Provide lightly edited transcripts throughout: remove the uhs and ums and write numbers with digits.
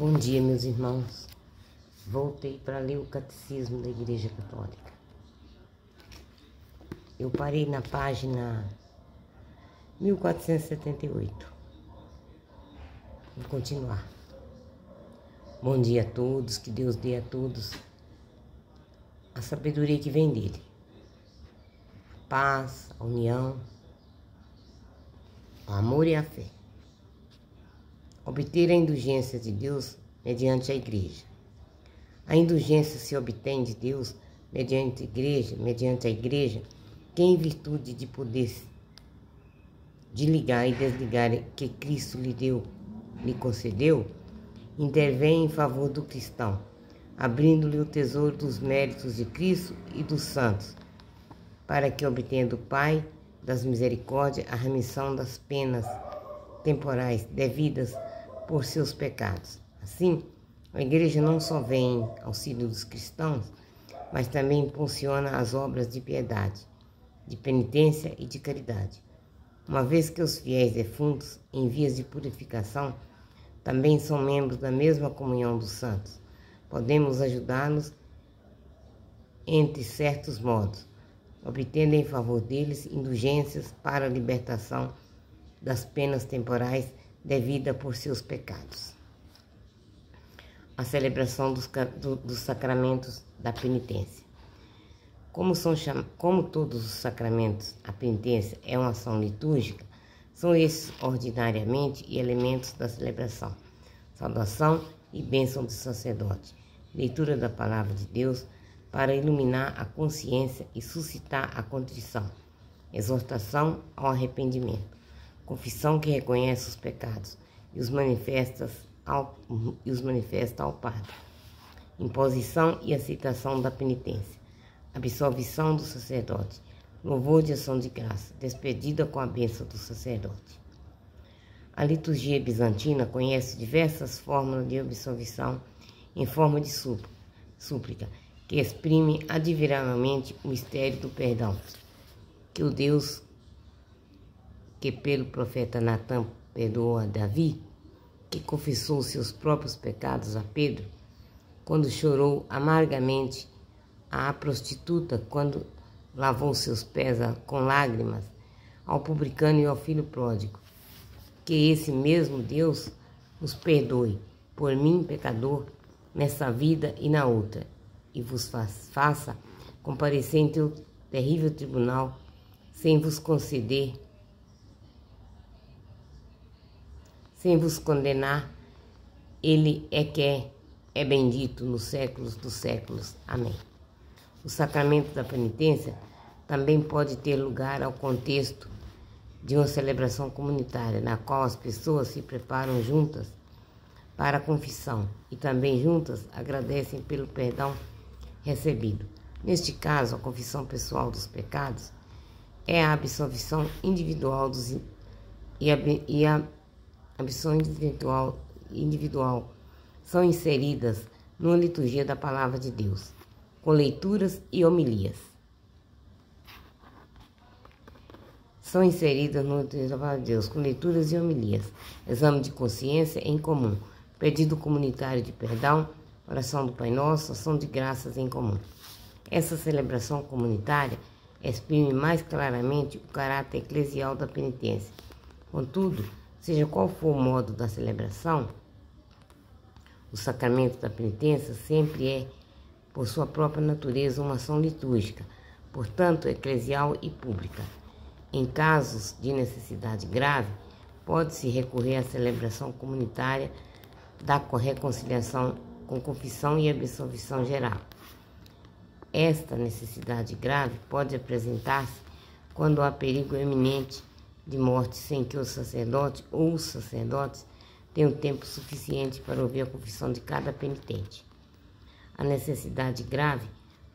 Bom dia, meus irmãos. Voltei para ler o Catecismo da Igreja Católica. Eu parei na página 1478. Vou continuar. Bom dia a todos, que Deus dê a todos a sabedoria que vem dele. A paz, a união, o amor e a fé. Obter a indulgência de Deus mediante a Igreja. A indulgência se obtém de Deus mediante a Igreja, que em virtude de poder de ligar e desligar que Cristo lhe concedeu, intervém em favor do cristão, abrindo-lhe o tesouro dos méritos de Cristo e dos santos, para que obtenha do Pai das misericórdias a remissão das penas temporais devidas por seus pecados. Assim, a Igreja não só vem em auxílio dos cristãos, mas também impulsiona as obras de piedade, de penitência e de caridade. Uma vez que os fiéis defuntos, em vias de purificação, também são membros da mesma comunhão dos santos, podemos ajudá-los entre certos modos, obtendo em favor deles indulgências para a libertação das penas temporais devida por seus pecados. A celebração dos sacramentos da penitência. Como todos os sacramentos, a penitência é uma ação litúrgica, são esses ordinariamente elementos da celebração: saudação e bênção do sacerdote, leitura da palavra de Deus para iluminar a consciência e suscitar a contrição, exortação ao arrependimento, confissão que reconhece os pecados e os manifesta ao Padre, imposição e aceitação da penitência, absolvição do sacerdote, louvor de ação de graça, despedida com a bênção do sacerdote. A liturgia bizantina conhece diversas fórmulas de absolvição em forma de súplica, que exprime admiravelmente o mistério do perdão, que o Deus que pelo profeta Natã perdoou a Davi, que confessou seus próprios pecados a Pedro, quando chorou amargamente à prostituta, quando lavou seus pés com lágrimas, ao publicano e ao filho pródigo. Que esse mesmo Deus nos perdoe, por mim, pecador, nessa vida e na outra, e vos faça comparecer em teu terrível tribunal, sem vos condenar, ele é que é bendito nos séculos dos séculos. Amém. O sacramento da penitência também pode ter lugar ao contexto de uma celebração comunitária, na qual as pessoas se preparam juntas para a confissão e também juntas agradecem pelo perdão recebido. Neste caso, a confissão pessoal dos pecados é a absolvição individual e a absolvição individual são inseridas numa liturgia da Palavra de Deus, com leituras e homilias. Exame de consciência em comum, pedido comunitário de perdão, oração do Pai Nosso, ação de graças em comum. Essa celebração comunitária exprime mais claramente o caráter eclesial da penitência. Contudo, seja qual for o modo da celebração, o sacramento da penitência sempre é, por sua própria natureza, uma ação litúrgica, portanto, eclesial e pública. Em casos de necessidade grave, pode-se recorrer à celebração comunitária da reconciliação com confissão e absolvição geral. Esta necessidade grave pode apresentar-se quando há perigo eminente de morte sem que o sacerdote ou os sacerdotes tenham tempo suficiente para ouvir a confissão de cada penitente. A necessidade grave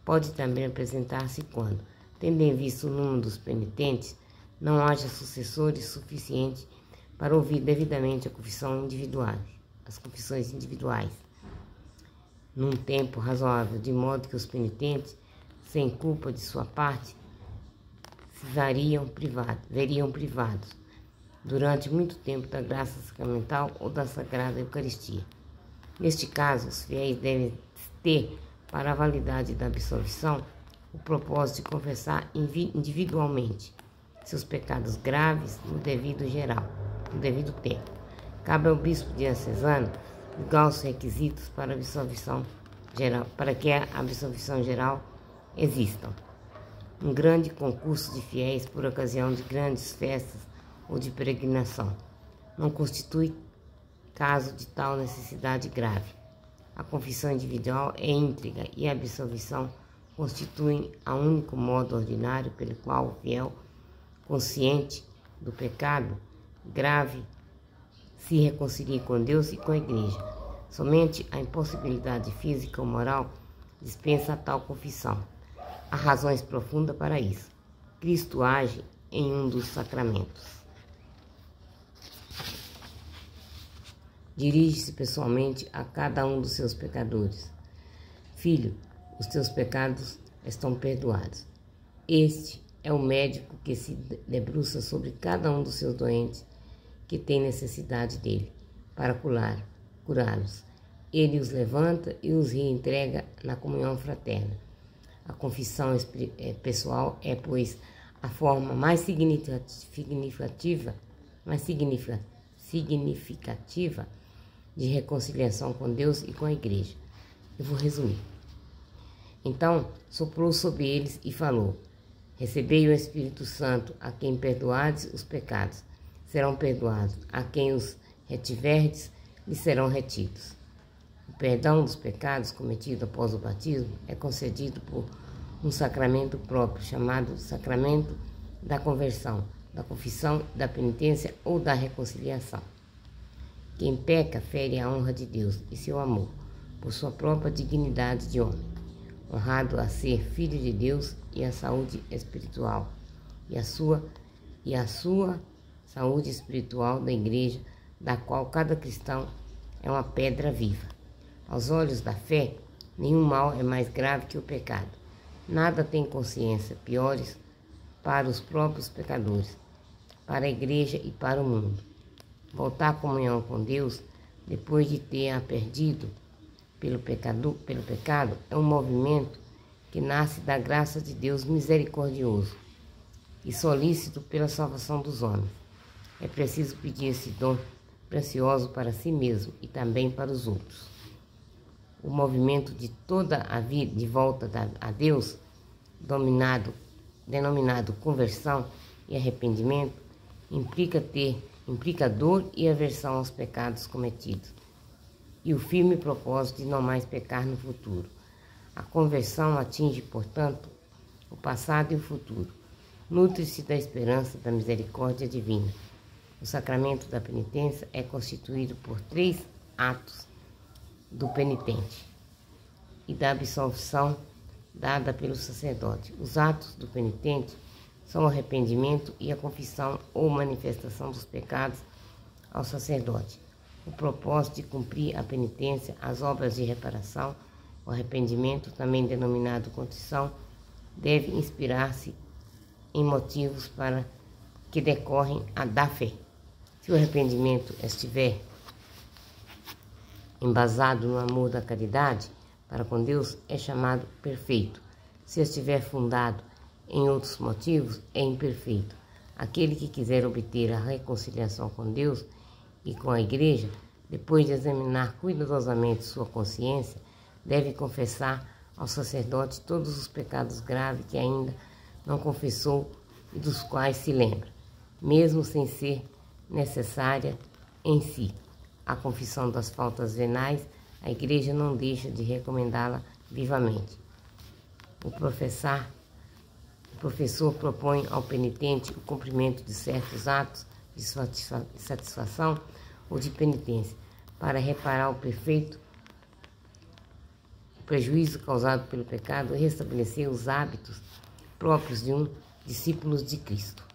pode também apresentar-se quando, tendo em vista o número dos penitentes, não haja sucessores suficientes para ouvir devidamente as confissões individuais, num tempo razoável, de modo que os penitentes, sem culpa de sua parte, veriam privados durante muito tempo da graça sacramental ou da Sagrada Eucaristia. Neste caso, os fiéis devem ter, para a validade da absolvição, o propósito de confessar individualmente seus pecados graves no devido tempo. Cabe ao bispo diocesano julgar os requisitos para que a absolvição geral existam. Um grande concurso de fiéis por ocasião de grandes festas ou de peregrinação não constitui caso de tal necessidade grave. A confissão individual é íntegra e a absolvição constituem o único modo ordinário pelo qual o fiel, consciente do pecado grave, se reconcilia com Deus e com a Igreja. Somente a impossibilidade física ou moral dispensa a tal confissão. Há razões profundas para isso. Cristo age em um dos sacramentos. Dirige-se pessoalmente a cada um dos seus pecadores. Filho, os teus pecados estão perdoados. Este é o médico que se debruça sobre cada um dos seus doentes que tem necessidade dele, para curá-los. Ele os levanta e os reentrega na comunhão fraterna. A confissão pessoal é, pois, a forma mais significativa de reconciliação com Deus e com a Igreja. Eu vou resumir. Então, soprou sobre eles e falou: recebei o Espírito Santo, a quem perdoardes os pecados, serão perdoados, a quem os retiverdes, lhes serão retidos. O perdão dos pecados cometidos após o batismo é concedido por um sacramento próprio, chamado sacramento da conversão, da confissão, da penitência ou da reconciliação. Quem peca fere a honra de Deus e seu amor, por sua própria dignidade de homem, honrado a ser filho de Deus e a saúde espiritual, e a sua saúde espiritual da Igreja, da qual cada cristão é uma pedra viva. Aos olhos da fé, nenhum mal é mais grave que o pecado. Nada tem consciência piores para os próprios pecadores, para a Igreja e para o mundo. Voltar à comunhão com Deus, depois de ter a perdido pelo pecado, é um movimento que nasce da graça de Deus misericordioso e solícito pela salvação dos homens. É preciso pedir esse dom precioso para si mesmo e também para os outros. O movimento de toda a vida de volta a Deus, denominado conversão e arrependimento, implica dor e aversão aos pecados cometidos e o firme propósito de não mais pecar no futuro. A conversão atinge, portanto, o passado e o futuro. Nutre-se da esperança da misericórdia divina. O sacramento da penitência é constituído por 3 atos do penitente e da absolvição dada pelo sacerdote. Os atos do penitente são o arrependimento e a confissão ou manifestação dos pecados ao sacerdote. O propósito de cumprir a penitência, as obras de reparação, o arrependimento, também denominado contrição, deve inspirar-se em motivos para que decorrem da fé. Se o arrependimento estiver embasado no amor da caridade para com Deus, é chamado perfeito. Se estiver fundado em outros motivos, é imperfeito. Aquele que quiser obter a reconciliação com Deus e com a Igreja, depois de examinar cuidadosamente sua consciência, deve confessar ao sacerdote todos os pecados graves que ainda não confessou e dos quais se lembra, mesmo sem ser necessária em si a confissão das faltas venais. A Igreja não deixa de recomendá-la vivamente. O professor propõe ao penitente o cumprimento de certos atos de satisfação ou de penitência para reparar o prejuízo causado pelo pecado e restabelecer os hábitos próprios de um discípulo de Cristo.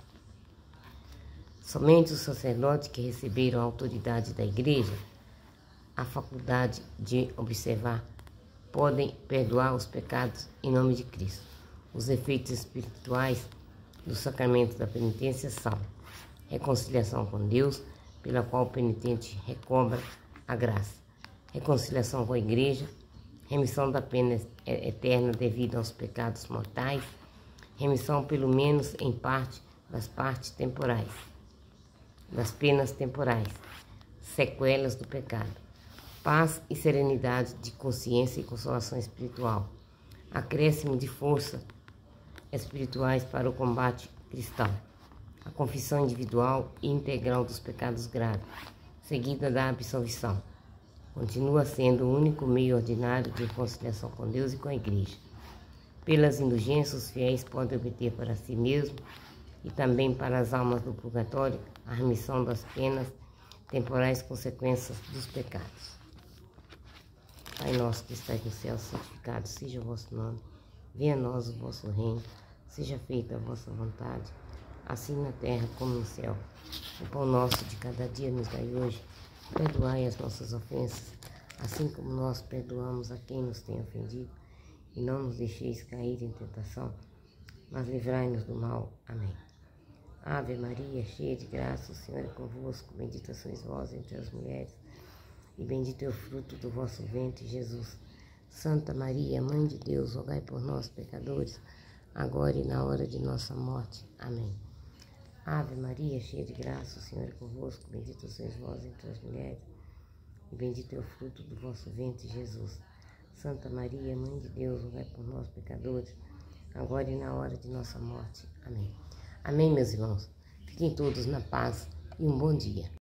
Somente os sacerdotes que receberam a autoridade da Igreja, a faculdade de observar, podem perdoar os pecados em nome de Cristo. Os efeitos espirituais do sacramento da penitência são reconciliação com Deus, pela qual o penitente recobra a graça, reconciliação com a igreja, remissão da pena eterna devido aos pecados mortais, remissão pelo menos em parte das penas temporais, sequelas do pecado, paz e serenidade de consciência e consolação espiritual, acréscimo de força espirituais para o combate cristão, a confissão individual e integral dos pecados graves, seguida da absolvição. Continua sendo o único meio ordinário de reconciliação com Deus e com a Igreja. Pelas indulgências, os fiéis podem obter para si mesmos e também para as almas do purgatório a remissão das penas temporais consequências dos pecados. Pai nosso que estais no céu, santificado seja o vosso nome. Venha a nós o vosso reino. Seja feita a vossa vontade, assim na terra como no céu. O pão nosso de cada dia nos dai hoje. Perdoai as nossas ofensas, assim como nós perdoamos a quem nos tem ofendido. E não nos deixeis cair em tentação, mas livrai-nos do mal. Amém. Ave Maria, cheia de graça, o Senhor é convosco. Bendita sois vós entre as mulheres, e bendito é o fruto do vosso ventre, Jesus. Santa Maria, Mãe de Deus, rogai por nós, pecadores, agora e na hora de nossa morte. Amém. Ave Maria, cheia de graça, o Senhor é convosco. Bendita sois vós entre as mulheres, e bendito é o fruto do vosso ventre, Jesus. Santa Maria, Mãe de Deus, rogai por nós, pecadores, agora e na hora de nossa morte. Amém. Amém, meus irmãos. Fiquem todos na paz e um bom dia.